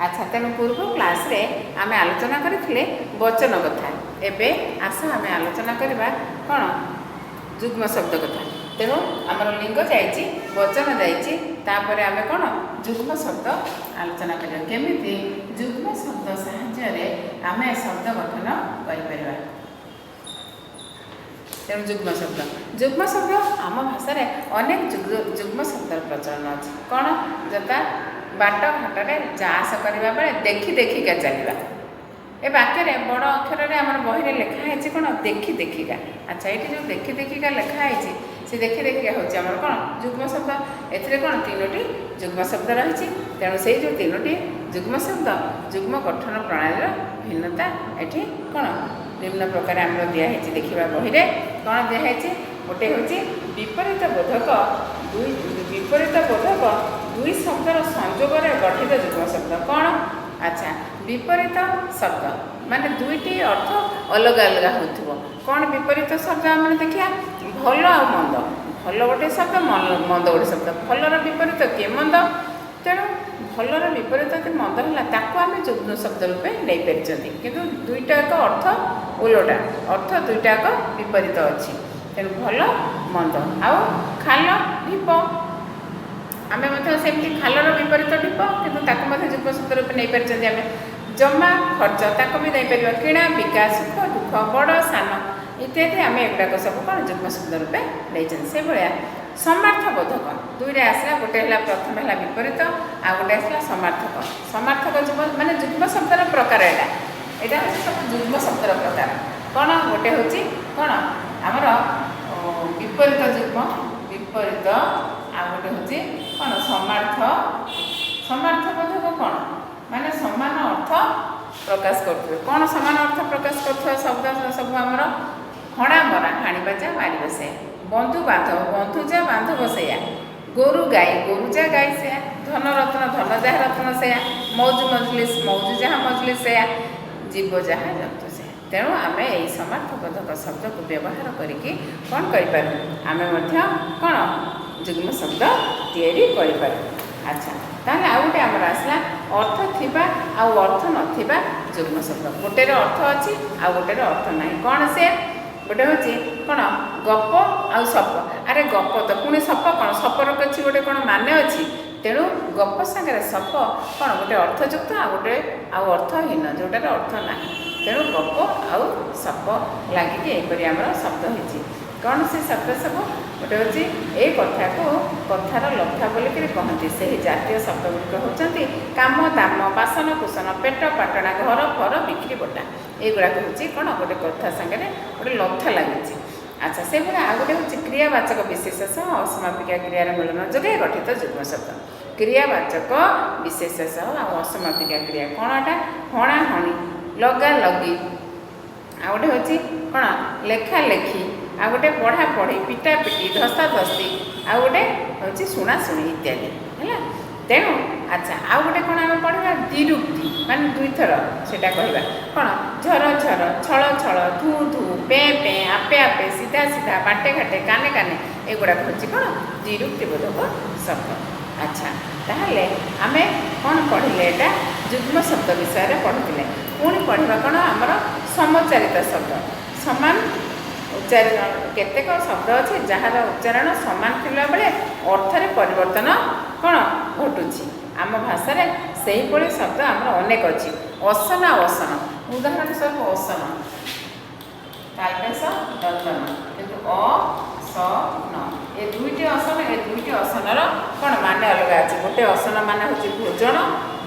अच्छा तेणु पूर्व क्लास रे आमे आलोचना करथिले वचन कथा। एबे आस आमे आलोचना करबा कोन जुग्म शब्द कथा। तेणु आमर लिंग जाइछि वचन जाइछि तापरे आमे कोन जुग्म शब्द आलोचना करिया केमिति जुग्म शब्द साहाय्य रे आमे शब्द गठन करि परिबा। तेणु जुग्म शब्द आम भाषा रे अनेक जुग्म शब्द प्रचलन अछि। कोन जता बाट घाटे जास करबा बेले देखि देखिका चलवा ए वाक्य रे बड़ अक्षर रे हमर बही रे लिखा है कोन देखि देखिका। अच्छा ये जो देखि देखिका लिखा है से देखि देखिका होछि हमर कोन जुग्म शब्द। एथिरे कोन तीनोटी जुग्म शब्द रहिछि। तेणु से जो तीनोटी जुग्म शब्द जुग्म गठन प्रणाली भिन्नता एठी कोन निम्न प्रकार हमर दिया है देखिबा बही रे कोन दिया है गोटे होछि विपरीत बोधक दुई शब्दर संयोग गठित जुग्म शब्द कौन। अच्छा विपरीत शब्द माने दुईटी अर्थ अलग अलग हो कौन विपरीत शब्द आम देखिया भल आ मंद। भल गोटे शब्द मंद गोटे शब्द भलर विपरीत किए मंद। तेणु भलर विपरीत यदि मंद है ताको आम जुग्म शब्द रूपे नहीं पार्टी किंतु दुईटाक अर्थ ओलटा अर्थ दुईटाक विपरीत अच्छी। तेणु भल मंद आउ खाल ढीप आमे सेमती खालर विपरीत ढीप किंतु ताको जुग्म शब्द रूपे नहीं पार्टी आम। जमा खर्च ताको भी नहीं पार किणा बिका सुख दुख बड़ सान इत्यादि आम एगुड़ाक सब कौन जुग्म शब्द रूपे नहीं से भाया। समार्थ बोधक दुईरे आसला गोटे है प्रथम है विपरीत आ गोटे आसला समार्थक। समार्थक जुग्म माने जुग्म शब्दर प्रकार यहाँ सब जुग्म शब्दर प्रकार कौन गोटे हूँ कौन आमर विपरीत जुग्म विपरीत आ गोटे हूँ कौन समार्थ। समार्थ बोधक कौन माने समान अर्थ प्रकाश करुवे कौन समान अर्थ प्रकाश करुवा शब्द सब आमर हणा मरा हाणी बाजा मारी बसे बंधु बांधव बंधु जा बांधव सैया गोरु गाई गोरु जा गाई सैया धन रत्न धन जहा रत्न सैया मौज मजलिस मौज जहा मजलिस सैया जीव जहा जंतु सैया। तेणु आम यही समार्थबोधक शब्द को व्यवहार करके कौन करें आम कौन जुग्म शब्द तैयारी करें। अच्छा ताहले आ गोटे आमर आसला अर्थ थिबा आ अर्थ नथिबा जुग्म शब्द। गोटे अर्थ अच्छी आ गोटे अर्थ ना कौन से गोटे हूँ कौन गप आ सप। अरे गप तो पुणी सप कौन सपर किसी गोटे कौन माने अच्छी। तेणु गप सागर सप कौन गोटे अर्थयुक्त आ गोटे अर्थहीन जोटार अर्थ ना। तेणु गप आउ सप लगिक यहपरी आमर शब्द हो कौन से शब्द सब गोटे हूँ ये कथा को कथार लथा बोलिक कहती से जातीय शब्द गुड़िक होती काम दाम बासन कुसन पेट पाटना घर फर बिक्री बटा युवाक हूँ कौन गोटे कथा सागर गोटे लथा लगी। अच्छा से भाई आ गए हूँ क्रियावाचक विशेष असमापिका क्रियार मिलन जोगे गठित जुग्म शब्द। क्रियावाचक विशेष असमापिका क्रिया कौन एटा हणा हणी लगा लगी आ गए हूँ कौन लेखा लेखी आ गोटे पढ़ा पढ़ी पिटा पिटी धस्ता धस्ती आ गोटे हूँ शुणा शुणी इत्यादि है। तेणु अच्छा आउ गोटे कौन आम पढ़ा द्विरुक्ति मान दुईथर से कहवा कौन झर झर छल छल धू धू पे पे आपे आपे सीधा सीधा बाटे घाटे काने काने एगुड़ाक हूँ कौन द्विरुक्ति बोधक शब्द। अच्छा ताहले आमे कौन पढ़िले एटा जुग्म शब्द विषय पढ़ुले पुणी पढ़ा कौन आमर समचारित शब्द समान उच्चारण केतेक शब्द अच्छे जार उच्चारण सामान थिला बेले अर्थरे परिवर्तन कौन घटुची आम भाषा रे सही भली शब्द आम अनेक अच्छी असन असन उदाहरण स्वरूप असन तालपेश दर्शन किंतु असन ये दुईटी असन कौन मान अलग अच्छे गोटे असन मान हूँ भोजन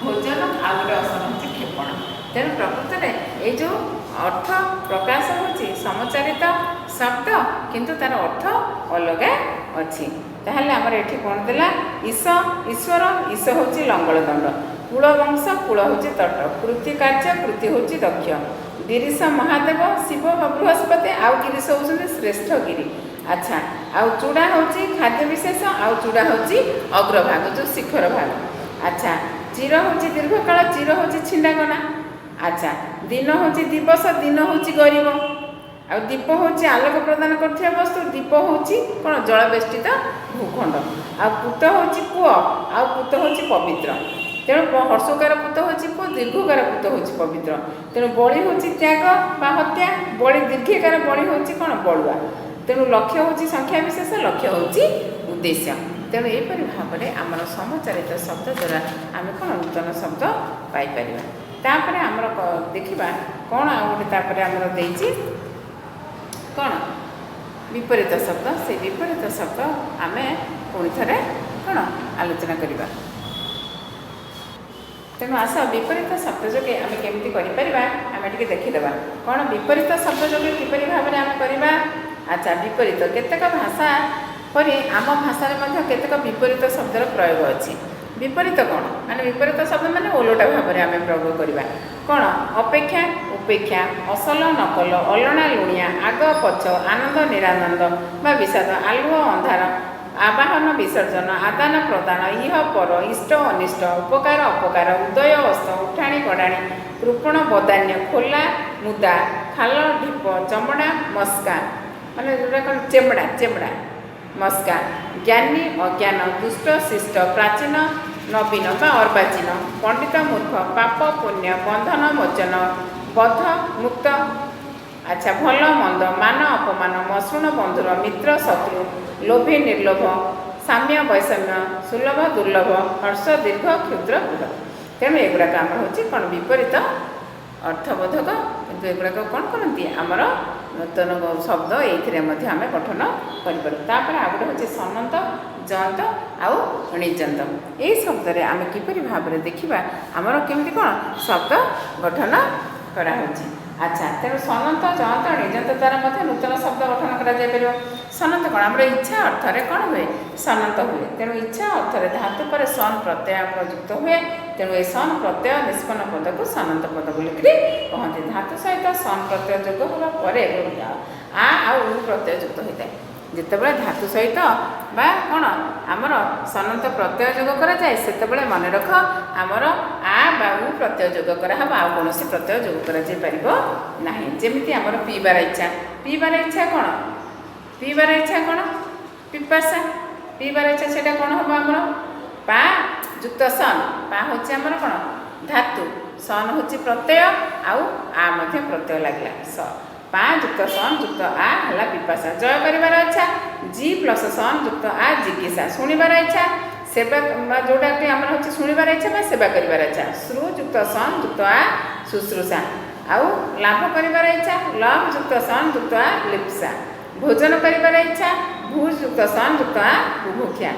भोजन आ गोटे असन हूँ क्षेपण। तेणु प्रकृत में ये जो अर्थ प्रकाश होची समचारित शब्द किंतु तार अर्थ अलग अच्छी। ताहले आमर एठी कौन देला ईश ईश्वर ईश होची लंगल दंड कूल वंश कूल होची तट कृति कार्य कृति होची दक्ष गिरीश महादेव शिव बृहस्पति आउ गिरीश होती श्रेष्ठ गिरी। अच्छा आउ चूड़ा होची खाद्य विशेष आउ चूड़ा होची अग्रभाग जो शिखर भाग। अच्छा चिर होची दीर्घकाल चिर होची छिंडागना। अच्छा दिन हूँ दिवस दिन हूँ गरीब आ दीप हूँ आलोक प्रदान कर वस्तु दीप हूँ कौन जलवेष्टित भूखंड आ पुत हूँ पुओ आ पुत हूँ पवित्र। तेणु हर्षकार पुत हूँ ଦୀର୍ଘକାର ପୂତ ହେଉଛି ପବିତ୍ର। ତେଣୁ ବଳି ହେଉଛି ତ୍ୟାଗ ବା ହତ୍ୟା, ବଳି ଦୀର୍ଘକାର ବଳି ହେଉଛି କ'ଣ ବଳୁଆ। ତେଣୁ ଲକ୍ଷ୍ୟ ହେଉଛି ସଂଖ୍ୟା ବିଶେଷ, ଲକ୍ଷ୍ୟ ହେଉଛି ଉଦ୍ଦେଶ୍ୟ। ତେଣୁ ଏହିପରି ଭାବରେ ଆମର ସମଚାରିତ ଶବ୍ଦ ଦ୍ୱାରା ଆମେ କ'ଣ ନୂତନ ଶବ୍ଦ ପାଇପାରିବା। ତାପରେ ଆମର ଦେଖିବା କ'ଣ ଆଉ ଗୋଟେ ତାପରେ ଆମର ଦେଇଛି କ'ଣ ବିପରୀତ ଶବ୍ଦ। ସେଇ ବିପରୀତ ଶବ୍ଦ ଆମେ ପୁଣି ଥରେ କ'ଣ ଆଲୋଚନା କରିବା। ତେଣୁ ଆସ ବିପରୀତ ଶବ୍ଦ ଯୋଗେ ଆମେ କେମିତି କରିପାରିବା ଆମେ ଟିକେ ଦେଖିଦେବା। କ'ଣ ବିପରୀତ ଶବ୍ଦ ଯୋଗେ କିପରି ଭାବରେ ଆମେ କରିବା। ଆଚ୍ଛା, ବିପରୀତ କେତେକ ଭାଷା ପରି ଆମ ଭାଷାରେ ମଧ୍ୟ କେତେକ ବିପରୀତ ଶବ୍ଦର ପ୍ରୟୋଗ ଅଛି। ବିପରୀତ କ'ଣ ମାନେ ବିପରୀତ ଶବ୍ଦ ମାନେ ଓଲଟା ଭାବରେ ଆମେ ପ୍ରୟୋଗ କରିବା। କ'ଣ ଅପେକ୍ଷା ଉପେକ୍ଷା, ଅସଲ ନକଲ, ଅଲଣା ଲୁଣିଆ, ଆଗ ପଛ, ଆନନ୍ଦ ନିରାନନ୍ଦ ବା ବିଷାଦ, ଆଲୁଅ ଅନ୍ଧାର, ଆବାହନ ବିସର୍ଜନ, ଆଦାନ ପ୍ରଦାନ, ଇହ ପର, ଇଷ୍ଟ ଅନିଷ୍ଟ, ଉପକାର ଅପକାର, ଉଦୟ ଅସ୍ତ, ଉଠାଣି କଡ଼ାଣି, କୃପଣ ବଦାନ୍ୟ, ଖୋଲା ମୁଦା, ଖାଲ ଢିପ, ଚମଡ଼ା ମସ୍କା ମାନେ ଯେଉଁଟା କ'ଣ ଚେମଡ଼ା ମସ୍କା, ଜ୍ଞାନୀ ଅଜ୍ଞାନ, ଦୁଷ୍ଟ ଶିଷ୍ଟ, ପ୍ରାଚୀନ ନବୀନ ବା ଅର୍ବାଚୀନ, ପଣ୍ଡିତ ମୂର୍ଖ, ପାପ ପୁଣ୍ୟ, ବନ୍ଧନ ମୋଚନ, ବଦ୍ଧ ମୁକ୍ତ। ଆଚ୍ଛା, ଭଲ ମନ୍ଦ, ମାନ ଅପମାନ, ମସୃଣ ବନ୍ଧୁର, ମିତ୍ର ଶତ୍ରୁ, ଲୋଭୀ ନିର୍ଲୋଭ, ସାମ୍ୟ ବୈଷମ୍ୟ, ସୁଲଭ ଦୁର୍ଲଭ, ହର୍ଷ ଦୀର୍ଘ, କ୍ଷୁଦ୍ର ବୃହତ। ତେଣୁ ଏଗୁଡ଼ାକ ଆମର ହେଉଛି କ'ଣ ବିପରୀତ ଅର୍ଥବୋଧକ, କିନ୍ତୁ ଏଗୁଡ଼ାକ କ'ଣ କରନ୍ତି ଆମର ନୂତନ ଶବ୍ଦ ଏଇଥିରେ ମଧ୍ୟ ଆମେ ଗଠନ କରିପାରୁ। ତାପରେ ଆଉ ଗୋଟେ ହେଉଛି ସନନ୍ତ, ଜନ୍ତ ଆଉ ଣିଜନ୍ତ। ଏହି ଶବ୍ଦରେ ଆମେ କିପରି ଭାବରେ ଦେଖିବା ଆମର କେମିତି କ'ଣ ଶବ୍ଦ ଗଠନ କରାହେଉଛି। ଆଚ୍ଛା, ତେଣୁ ସନନ୍ତ ଜନ୍ତ ଣିଜନ୍ତ ଦ୍ୱାରା ମଧ୍ୟ ନୂତନ ଶବ୍ଦ ଗଠନ କରାଯାଇପାରିବ। ସନନ୍ତ କ'ଣ ଆମର ଇଚ୍ଛା ଅର୍ଥରେ କ'ଣ ହୁଏ ସନନ୍ତ ହୁଏ। ତେଣୁ ଇଚ୍ଛା ଅର୍ଥରେ ଧାତୁ ପରେ ସନ୍ ପ୍ରତ୍ୟୟ ଆମର ଯୁକ୍ତ ହୁଏ। ତେଣୁ ଏ ସନ୍ ପ୍ରତ୍ୟୟ ନିଷ୍ପନ୍ନ ପଦକୁ ସନନ୍ତ ପଦ ବୋଲିକରି କହନ୍ତି। ଧାତୁ ସହିତ ସନ୍ ପ୍ରତ୍ୟୟ ଯୋଗ ହେବା ପରେ ଆ ଆଉ ଉ ପ୍ରତ୍ୟୟ ଯୁକ୍ତ ହୋଇଥାଏ। ଯେତେବେଳେ ଧାତୁ ସହିତ ବା କ'ଣ ଆମର ସନନ୍ତ ପ୍ରତ୍ୟୟ ଯୋଗ କରାଯାଏ ସେତେବେଳେ ମନେ ରଖ ଆମର ଆ ବା ଉ ପ୍ରତ୍ୟୟ ଯୋଗ କରାହେବ, ଆଉ କୌଣସି ପ୍ରତ୍ୟୟ ଯୋଗ କରାଯାଇ ପାରିବ ନାହିଁ। ଯେମିତି ଆମର ପିଇବାର ଇଚ୍ଛା, ପିଇବାର ଇଚ୍ଛା କ'ଣ ପିଇବାର ଇଚ୍ଛା କ'ଣ ପିପାସା, ପିଇବାର ଇଚ୍ଛା ସେଇଟା କ'ଣ ହେବ ଆମର ପା ଯୁକ୍ତ ସନ୍। ପା ହେଉଛି ଆମର କ'ଣ ଧାତୁ, ସନ୍ ହେଉଛି ପ୍ରତ୍ୟୟ ଆଉ ଆ ମଧ୍ୟ ପ୍ରତ୍ୟୟ ଲାଗିଲା। ପା ଯୁକ୍ତ ସନ୍ ଯୁକ୍ତ ଆ ହେଲା ପିପାସା। ଜୟ କରିବାର ଇଚ୍ଛା, ଜି ପ୍ଲସ୍ ସନ୍ ଯୁକ୍ତ ଆ ଜିଜ୍ଞାସା। ଶୁଣିବାର ଇଚ୍ଛା, ସେବା ଯେଉଁଟାକି ଆମର ହେଉଛି ଶୁଣିବାର ଇଚ୍ଛା ବା ସେବା କରିବାର ଇଚ୍ଛା, ଶ୍ରୁ ଯୁକ୍ତ ସନ୍ ଯୁକ୍ତ ଆ ଶୁଶ୍ରୂଷା। ଆଉ ଲାଭ କରିବାର ଇଚ୍ଛା, ଲଭ ଯୁକ୍ତ ସନ୍ ଯୁକ୍ତ ଆ ଲିପ୍ସା। ଭୋଜନ କରିବାର ଇଚ୍ଛା, ଭୂ ଯୁକ୍ତ ସନ୍ ଯୁକ୍ତ ଆ ବୁଭୁକ୍ଷା।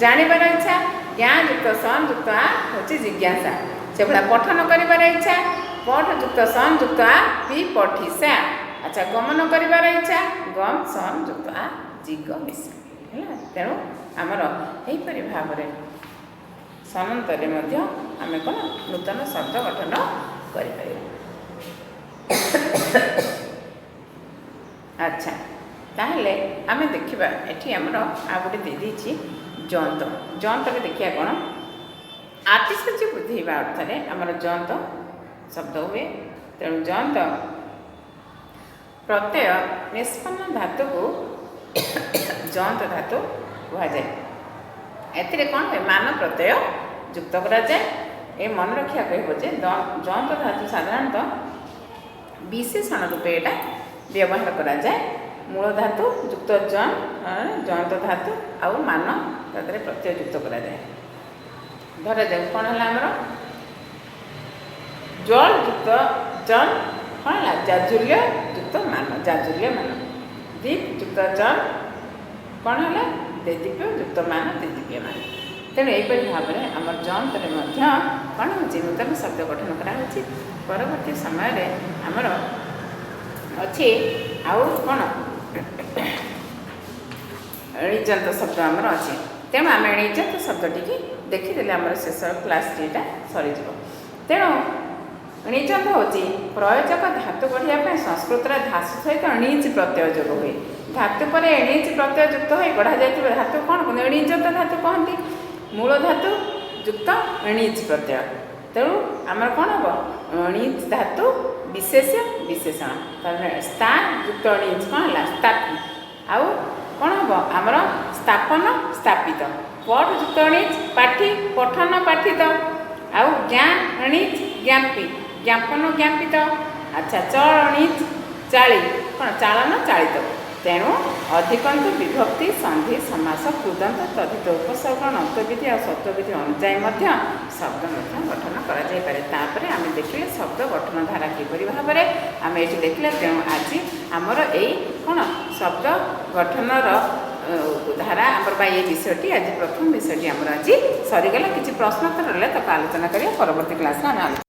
ଜାଣିବାର ଇଚ୍ଛା, ଜ୍ଞା ଯୁକ୍ତ ସନ୍ ଯୁକ୍ତ ଆ ହେଉଛି ଜିଜ୍ଞାସା। ସେଭଳିଆ ପଠନ କରିବାର ଇଚ୍ଛା, ପଠ ଯୁକ୍ତ ସନ୍ ଯୁକ୍ତ ଆ ପି ପଠିସା। ଆଚ୍ଛା, ଗମନ କରିବାର ଇଚ୍ଛା, ଗମ୍ ସନ୍ ଯୁକ୍ତ ଆ ଜିଗ ମିଶା ହେଲା। ତେଣୁ ଆମର ଏହିପରି ଭାବରେ ସନନ୍ତରେ ମଧ୍ୟ ଆମେ କ'ଣ ନୂତନ ଶବ୍ଦ ଗଠନ କରିପାରିବା। ଆଚ୍ଛା, ତାହେଲେ ଆମେ ଦେଖିବା ଏଠି ଆମର ଆଉ ଗୋଟେ ଦେଇଦେଇଛି ଜନ୍ତ। ଜନ୍ତରେ ଦେଖିବା କ'ଣ ଆତିଶଯ୍ୟ ବୃଦ୍ଧି ହେବା ଅର୍ଥରେ ଆମର ଜନ୍ତ ଶବ୍ଦ ହୁଏ। ତେଣୁ ଜନ୍ତ ପ୍ରତ୍ୟୟ ନିଷ୍ପନ୍ନ ଧାତୁକୁ ଜନ୍ତ ଧାତୁ କୁହାଯାଏ। ଏଥିରେ କ'ଣ ହୁଏ ମାନ ପ୍ରତ୍ୟୟ ଯୁକ୍ତ କରାଯାଏ। ଏ ମନେ ରଖିବାକୁ ହେବ ଯେ ଜନ୍ତ ଧାତୁ ସାଧାରଣତଃ ବିଶେଷଣ ରୂପେ ଏଇଟା ବ୍ୟବହାର କରାଯାଏ। ମୂଳ ଧାତୁ ଯୁକ୍ତ ଜନ୍ତ ଧାତୁ ଆଉ ମାନ ତାଦେହରେ ପ୍ରତ୍ୟୟ ଯୁକ୍ତ କରାଯାଏ। ଧରାଯାଉ କ'ଣ ହେଲା ଆମର ଜଳ ଯୁକ୍ତ ଜନ୍ କ'ଣ ହେଲା ଜାଜୁଲ୍ୟ ଯୁକ୍ତ ମାନ, ଜାଜୁଲ୍ୟ ମାନ। ଦୀପ ଯୁକ୍ତ ଜନ୍ କ'ଣ ହେଲା ଦେଦୀପ୍ୟ ଯୁକ୍ତ ମାନ, ଦେଦୀପ୍ୟ ମାନ। ତେଣୁ ଏହିପରି ଭାବରେ ଆମର ଜନ୍ତରେ ମଧ୍ୟ କ'ଣ ହେଉଛି ନୂତନ ଶବ୍ଦ ଗଠନ କରାହେଉଛି। ପରବର୍ତ୍ତୀ ସମୟରେ ଆମର ଅଛି ଆଉ କ'ଣ ଣିଜନ୍ତ ଶବ୍ଦ ଆମର ଅଛି। ତେଣୁ ଆମେ ଣିଜନ୍ତ ଶବ୍ଦଟିକି ଦେଖିଦେଲେ ଆମର ଶେଷ କ୍ଲାସ୍ଟି ଏଇଟା ସରିଯିବ। ତେଣୁ ଣିଜନ୍ତ ହେଉଛି ପ୍ରୟୋଜକ ଧାତୁ ଗଢ଼ିବା ପାଇଁ ସଂସ୍କୃତର ଧାତୁ ସହିତ ଣିଜ୍ ପ୍ରତ୍ୟୟ ଯୋଗ ହୁଏ। ଧାତୁ ପରେ ଣିଜ୍ ପ୍ରତ୍ୟୟ ଯୁକ୍ତ ହୋଇ ଗଢ଼ା ଯାଇଥିବା ଧାତୁ କ'ଣ କହନ୍ତି ଣିଜନ୍ତ ଧାତୁ କହନ୍ତି। ମୂଳ ଧାତୁ ଯୁକ୍ତ ଣିଜ୍ ପ୍ରତ୍ୟୟ। ତେଣୁ ଆମର କ'ଣ ହେବ ଣିଜ୍ ଧାତୁ ବିଶେଷ୍ୟ ବିଶେଷଣ। ତାପରେ ସ୍ଥା ଯୁକ୍ତ ଣିଜ୍ କ'ଣ ହେଲା ସ୍ଥାପି। ଆଉ କ'ଣ ହେବ ଆମର ସ୍ଥାପନ ସ୍ଥାପିତ। ପଠ ଯୁକ୍ତ ଣିଜ୍ ପାଠି ପଠନ ପାଠିତ। ଆଉ ଜ୍ଞା ଣିଜ୍ ज्ञापी ज्ञापन ज्ञापित अच्छा चलणी चाली कौन चालन चालित तेणु अधिकंत विभक्ति संधि समास कृदंत तद्धित उपसर्ग अंतविधि और सत्वविधि अनुଯାयी शब्द गठन कर आम देखिले शब्द गठन धारा किपरि भाव में आम ये देखिले तेणु आज आमर यही कौन शब्द गठनर धारा आमर ये विषयटी आज प्रथम विषयटी आमर आज सरीगला किसी प्रश्न तो रहा आलोचना करिए परवर्ती क्लास में आम